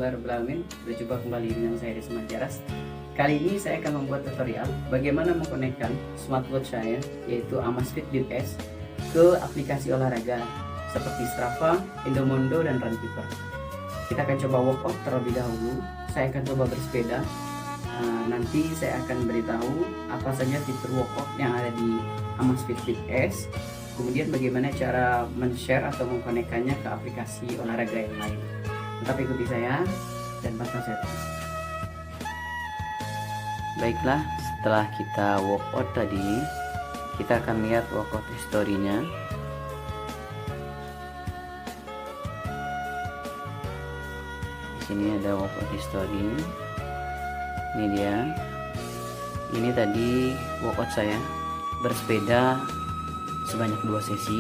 Alhamdulillah Rabbil Alamin. Berjumpa kembali dengan saya Desma Jaras. Kali ini saya akan membuat tutorial bagaimana mengkonekkan smartwatch saya, yaitu Amazfit Bip S, ke aplikasi olahraga seperti Strava, Endomondo, dan Runkeeper. Kita akan coba workout terlebih dahulu. Saya akan coba bersepeda. Nanti saya akan beritahu apa saja fitur workout yang ada di Amazfit Bip S. Kemudian bagaimana cara men-share atau mengkonekkannya ke aplikasi olahraga yang lain. Tetap ikuti saya dan pantau saya terus. Baiklah, setelah kita workout tadi, kita akan lihat workout historinya. Di sini ada workout history. Ini dia. Ini tadi workout saya bersepeda sebanyak 2 sesi.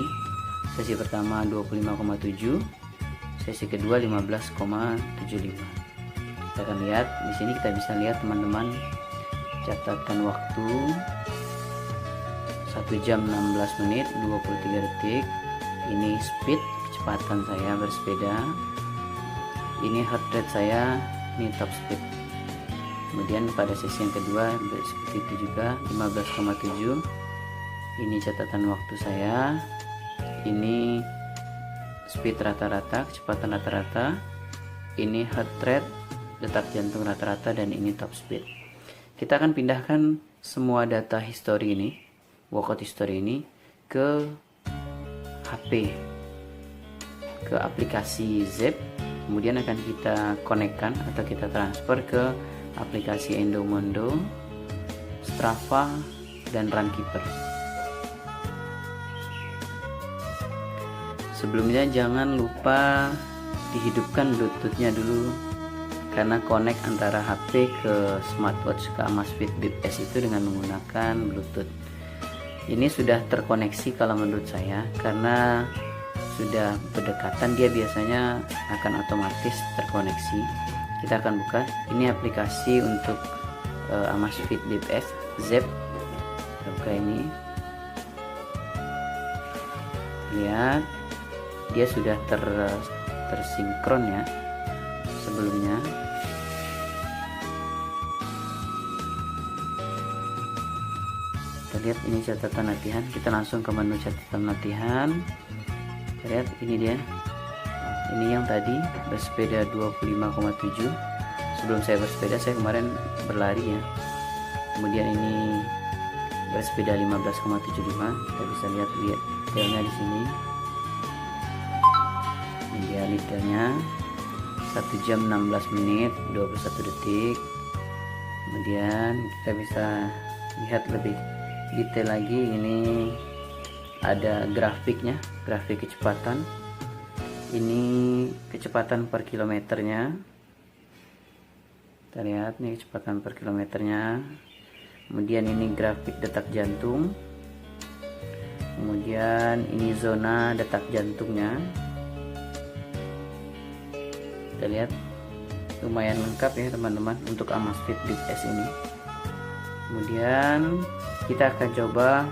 Sesi pertama 25,7, sesi kedua 15,75. Kita akan lihat di sini, kita bisa lihat teman-teman catatan waktu 1 jam 16 menit 23 detik. Ini speed, kecepatan saya bersepeda. Ini heart rate saya, ini top speed. Kemudian pada sesi yang kedua seperti itu juga 15,7. Ini catatan waktu saya. Ini speed rata-rata, kecepatan rata-rata. Ini heart rate, detak jantung rata-rata, dan ini top speed. Kita akan pindahkan semua data history ini, workout history ini, ke HP, ke aplikasi Zepp. Kemudian akan kita konekkan atau kita transfer ke aplikasi Endomondo, Strava, dan Runkeeper. Sebelumnya jangan lupa dihidupkan Bluetooth-nya dulu, karena connect antara HP ke smartwatch ke Amazfit Bip S itu dengan menggunakan Bluetooth. Ini sudah terkoneksi kalau menurut saya, karena sudah berdekatan dia biasanya akan otomatis terkoneksi. Kita akan buka, ini aplikasi untuk Amazfit Bip S Zepp. Kita buka ini, lihat dia sudah tersinkron ya sebelumnya. Kita lihat ini catatan latihan, kita langsung ke menu catatan latihan. Kita lihat ini dia, ini yang tadi bersepeda 25,7. sebelum saya bersepeda, saya kemarin berlari ya. Kemudian ini bersepeda 15,75. kita bisa lihat detailnya di sini. Ini dia detailnya, 1 jam 16 menit 21 detik. Kemudian kita bisa lihat lebih detail lagi. Ini ada grafiknya, grafik kecepatan. Ini kecepatan per kilometernya. Kita lihat nih kecepatan per kilometernya. Kemudian ini grafik detak jantung. Kemudian ini zona detak jantungnya. Kita lihat lumayan lengkap ya teman-teman untuk Amazfit Bip S ini. Kemudian kita akan coba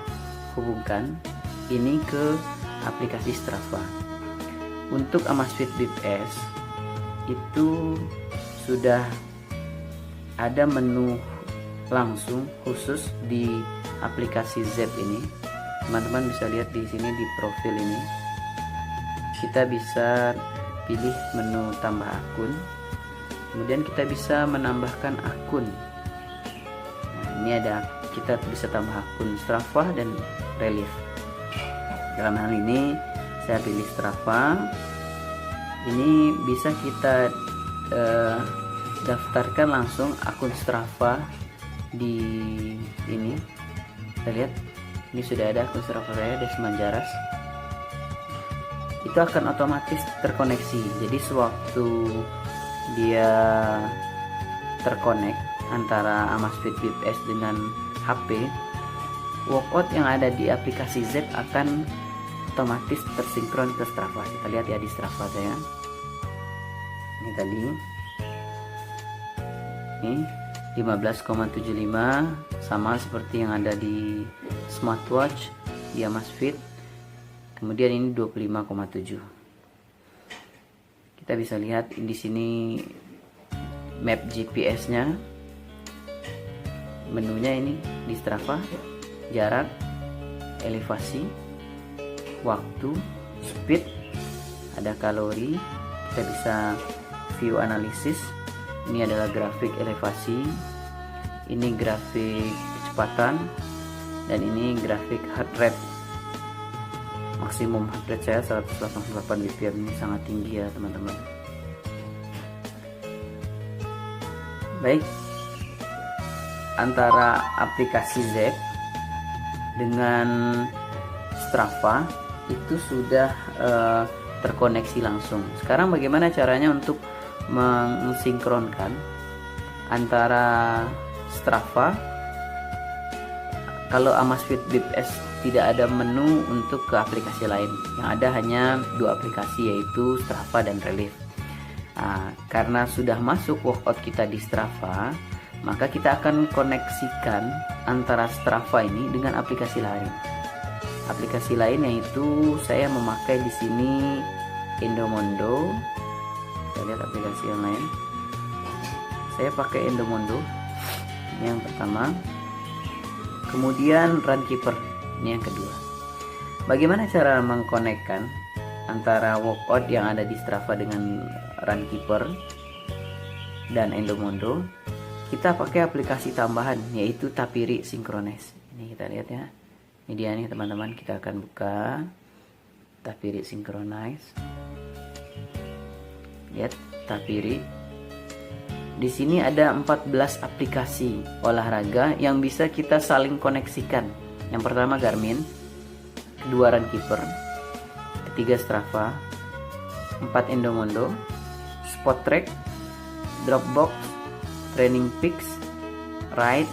hubungkan ini ke aplikasi Strava. Untuk Amazfit Bip S itu sudah ada menu langsung khusus di aplikasi Zepp ini. Teman-teman bisa lihat di sini di profil ini. Kita bisa pilih menu tambah akun. Kemudian kita bisa menambahkan akun. Nah, ini ada, kita bisa tambah akun Strava dan Relief. Dalam hal ini saya pilih Strava. Ini bisa kita daftarkan langsung akun Strava di ini. Kita lihat ini sudah ada akun Strava saya, Desma Jaras. Itu akan otomatis terkoneksi. Jadi sewaktu dia terkonek antara Amazfit Bip S dengan HP, workout yang ada di aplikasi Zepp akan otomatis tersinkron ke Strava. Kita lihat ya di Strava saya. Ini tadi. Ini 15,75 sama seperti yang ada di smartwatch di Amazfit. Kemudian ini 25,7. Kita bisa lihat di sini map GPS-nya, menunya ini di Strava, jarak, elevasi, waktu, speed, ada kalori, kita bisa view analisis. Ini adalah grafik elevasi, ini grafik kecepatan, dan ini grafik heart rate. Maksimum heart rate saya 188 bpm, ini sangat tinggi ya teman-teman. Baik, antara aplikasi Z dengan Strava itu sudah terkoneksi langsung. Sekarang bagaimana caranya untuk mensinkronkan antara Strava? Kalau Amazfit Bip S tidak ada menu untuk ke aplikasi lain, yang ada hanya dua aplikasi, yaitu Strava dan Relief. Nah, karena sudah masuk workout kita di Strava, maka kita akan koneksikan antara Strava ini dengan aplikasi lain. Aplikasi lain yaitu saya memakai di sini Endomondo. Kita lihat aplikasi yang lain. Saya pakai Endomondo. Ini yang pertama. Kemudian Runkeeper. Ini yang kedua. Bagaimana cara mengkonekkan antara workout yang ada di Strava dengan Runkeeper dan Endomondo? Kita pakai aplikasi tambahan yaitu Tapiri Synchronize. Ini kita lihat ya. Ini dia nih teman-teman, kita akan buka Tapiri Synchronize. Lihat Tapiri. Di sini ada 14 aplikasi olahraga yang bisa kita saling koneksikan. Yang pertama Garmin, kedua Runkeeper, ketiga Strava, 4 Endomondo, Spottrack, Dropbox, Training Peaks, Ride,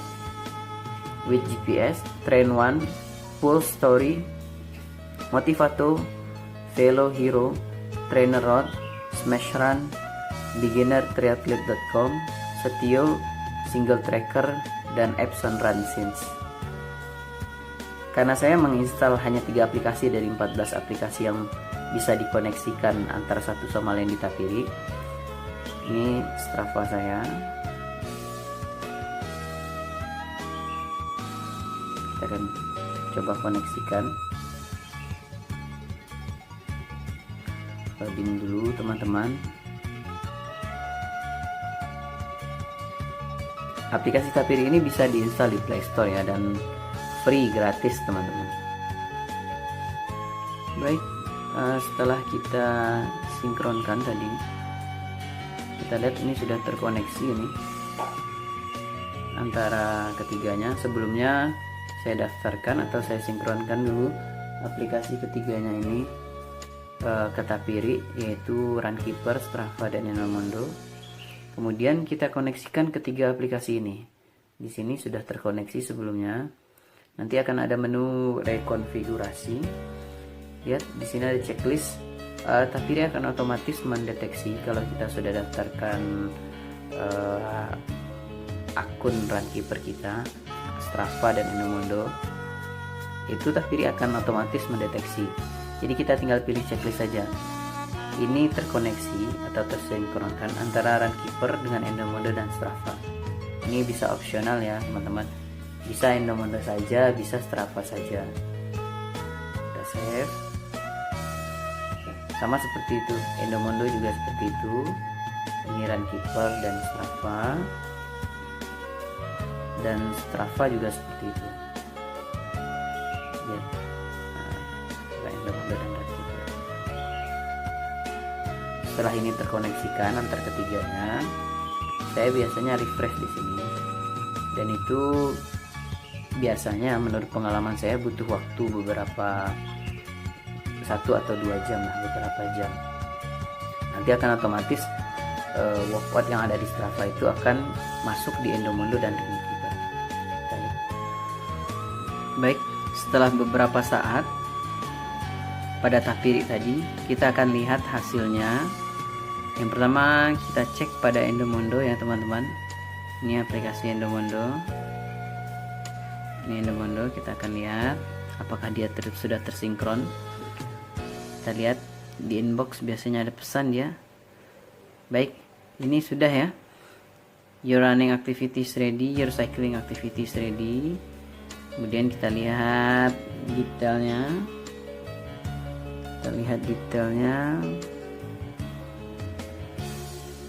with GPS, Train One, Full Story, Motivato, Velo Hero, Trainer Road, Smash Run, BeginnerTriathlete.com, Setio, Single Tracker, dan Epson Run Sense. Karena saya menginstal hanya 3 aplikasi dari 14 aplikasi yang bisa dikoneksikan antara satu sama lain di Tapiri. Ini Strava saya. Kita akan coba koneksikan. Loading dulu teman-teman. Aplikasi Tapiri ini bisa diinstal di Play Store ya, dan free, gratis teman-teman. Baik, setelah kita sinkronkan tadi, kita lihat ini sudah terkoneksi ini antara ketiganya. Sebelumnya saya daftarkan atau saya sinkronkan dulu aplikasi ketiganya ini ke Tapiri, yaitu Runkeeper, Strava, dan Endomondo. Kemudian kita koneksikan ketiga aplikasi ini. Di sini sudah terkoneksi sebelumnya. Nanti akan ada menu rekonfigurasi. Lihat di sini ada checklist. Tapiri akan otomatis mendeteksi kalau kita sudah daftarkan akun Runkeeper kita, Strava dan Endomondo. Itu Tapiri akan otomatis mendeteksi. Jadi kita tinggal pilih checklist saja. Ini terkoneksi atau tersinkronkan antara Runkeeper dengan Endomondo dan Strava. Ini bisa opsional ya teman-teman. Bisa Endomondo saja, bisa Strava saja. Kita save. Sama seperti itu, Endomondo juga seperti itu. Ini Runkeeper dan Strava. Dan Strava juga seperti itu. Ya. Nah, Endomondo dan Runkeeper. Setelah ini terkoneksikan antar ketiganya, saya biasanya refresh di sini. Dan itu biasanya menurut pengalaman saya butuh waktu beberapa 1 atau 2 jam lah, beberapa jam. Nanti akan otomatis workout yang ada di Strava itu akan masuk di Endomondo dan Runkeeper. Baik, setelah beberapa saat pada Tapiri tadi, kita akan lihat hasilnya. Yang pertama kita cek pada Endomondo ya teman-teman. Ini aplikasi Endomondo. Ini Endomondo, kita akan lihat apakah dia sudah tersinkron. Kita lihat di inbox biasanya ada pesan dia. Baik, ini sudah ya. your running activities ready, your cycling activities ready. Kemudian kita lihat detailnya.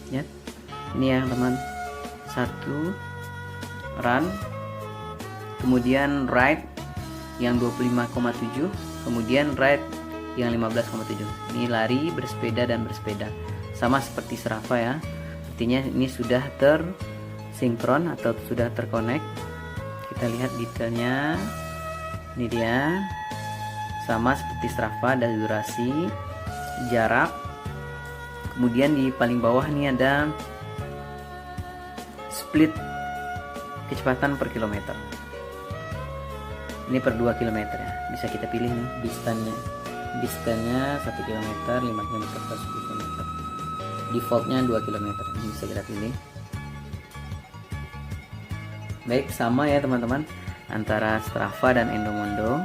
Ya, ini ya teman, 1 run, kemudian ride yang 25,7, kemudian ride yang 15,7. Ini lari, bersepeda, dan bersepeda, sama seperti Strava ya. Artinya ini sudah tersinkron atau sudah terkonek. Kita lihat detailnya. Ini dia, sama seperti Strava, ada durasi, jarak. Kemudian di paling bawah ini ada split kecepatan per kilometer. Ini per 2 km ya. Bisa kita pilih nih distannya 1 km, 5 km, atau 10 km. Defaultnya 2 km. Ini bisa kita pilih. Baik, sama ya teman-teman antara Strava dan Endomondo.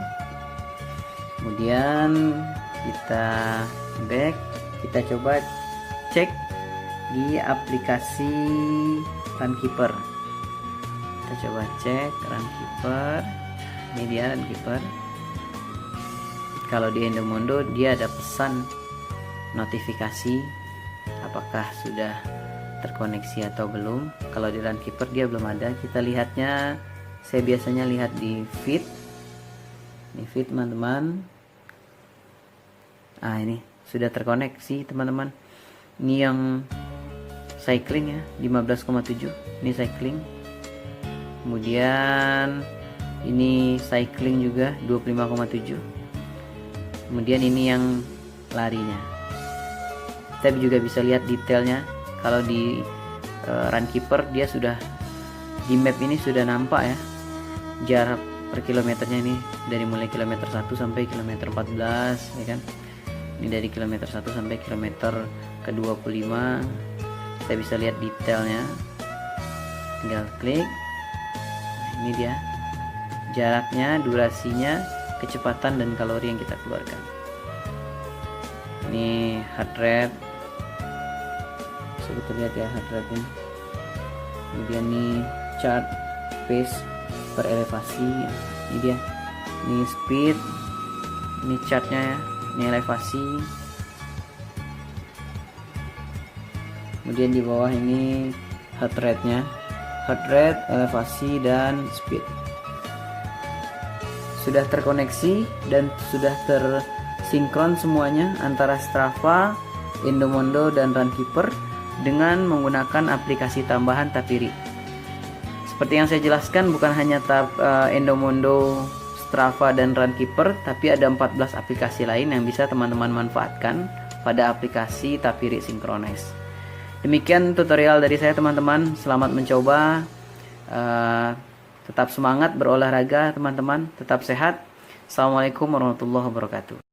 Kemudian kita back, kita coba cek di aplikasi Runkeeper. Kita coba cek Runkeeper. Ini dia Runkeeper. Kalau di Endomondo dia ada pesan notifikasi apakah sudah terkoneksi atau belum. Kalau di Runkeeper dia belum ada. Kita lihatnya, saya biasanya lihat di feed. Ini feed teman-teman. Ini sudah terkoneksi teman-teman. Ini yang cycling ya, 15,7. Ini cycling. Kemudian ini cycling juga 25,7. Kemudian ini yang larinya. Kita juga bisa lihat detailnya. Kalau di Runkeeper dia sudah di map ini sudah nampak ya jarak per kilometernya, ini dari mulai kilometer 1 sampai kilometer 14 ya kan. Ini dari kilometer 1 sampai kilometer ke-25. Kita bisa lihat detailnya. Tinggal klik. Ini dia jaraknya, durasinya, kecepatan, dan kalori yang kita keluarkan. Ini heart rate. Bisa kita lihat ya heart rate ini. Kemudian nih chart pace per elevasi. Ini dia. Ini speed. Ini chartnya ya. Ini elevasi. Kemudian di bawah ini heart rate-nya. Heart rate, elevasi, dan speed. Sudah terkoneksi dan sudah tersinkron semuanya antara Strava, Endomondo, dan Runkeeper dengan menggunakan aplikasi tambahan Tapiri. Seperti yang saya jelaskan, bukan hanya Endomondo, Strava, dan Runkeeper, tapi ada 14 aplikasi lain yang bisa teman-teman manfaatkan pada aplikasi Tapiri Synchronize. Demikian tutorial dari saya teman-teman. Selamat mencoba. Tetap semangat berolahraga teman-teman. Tetap sehat. Assalamualaikum warahmatullahi wabarakatuh.